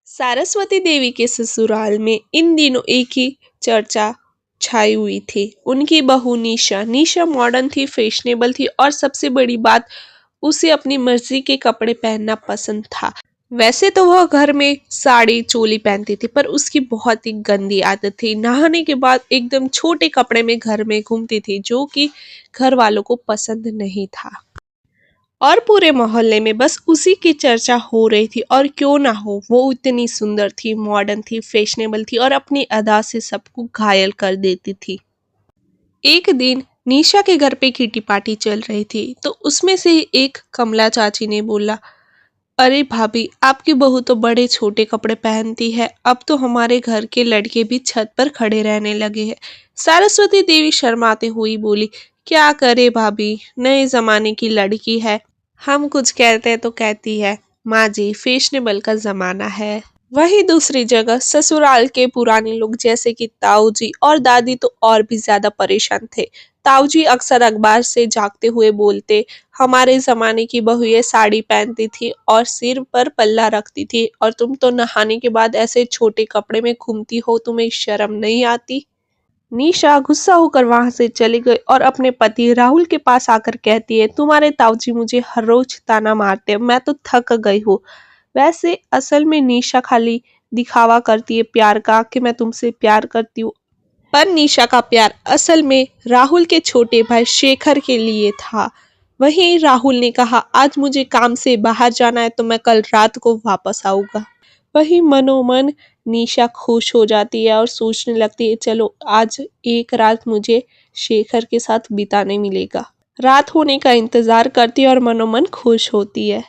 सरस्वती देवी के ससुराल में इन दिनों एक ही चर्चा छाई हुई थी। उनकी बहू निशा। निशा मॉडर्न थी, फैशनेबल थी और सबसे बड़ी बात, उसे अपनी मर्जी के कपड़े पहनना पसंद था। वैसे तो वह घर में साड़ी चोली पहनती थी, पर उसकी बहुत ही गंदी आदत थी। नहाने के बाद एकदम छोटे कपड़े में घर में घूमती थी, जो कि घर वालों को पसंद नहीं था और पूरे मोहल्ले में बस उसी की चर्चा हो रही थी। और क्यों ना हो, वो इतनी सुंदर थी, मॉडर्न थी, फैशनेबल थी और अपनी अदा से सबको घायल कर देती थी। एक दिन निशा के घर पे किटी पार्टी चल रही थी, तो उसमें से एक कमला चाची ने बोला, अरे भाभी, आपकी बहू तो बड़े छोटे कपड़े पहनती है। अब तो हमारे घर के लड़के भी छत पर खड़े रहने लगे हैं। सरस्वती देवी शर्माते हुई बोली, क्या करे भाभी, नए जमाने की लड़की है, हम कुछ कहते हैं तो कहती है, माँ जी फैशनेबल का जमाना है। वहीं दूसरी जगह ससुराल के पुराने लोग जैसे कि ताऊ जी और दादी तो और भी ज्यादा परेशान थे। ताऊ जी अक्सर अखबार से जागते हुए बोलते, हमारे जमाने की बहू ये साड़ी पहनती थी और सिर पर पल्ला रखती थी, और तुम तो नहाने के बाद ऐसे छोटे कपड़े में घूमती हो, तुम्हें शर्म नहीं आती। निशा गुस्सा होकर वहां से चली गई और अपने पति राहुल के पास आकर कहती है, तुम्हारे ताऊजी मुझे हर रोज ताना मारते हैं, मैं तो थक गई हूँ। वैसे असल में निशा खाली दिखावा करती है प्यार का, कि मैं तुमसे प्यार करती हूँ, पर निशा का प्यार असल में राहुल के छोटे भाई शेखर के लिए था। वहीं राहुल ने कहा, आज मुझे काम से बाहर जाना है, तो मैं कल रात को वापस आऊंगा। वहीं मनोमन निशा खुश हो जाती है और सोचने लगती है, चलो आज एक रात मुझे शेखर के साथ बिताने मिलेगा। रात होने का इंतजार करती है और मनोमन खुश होती है।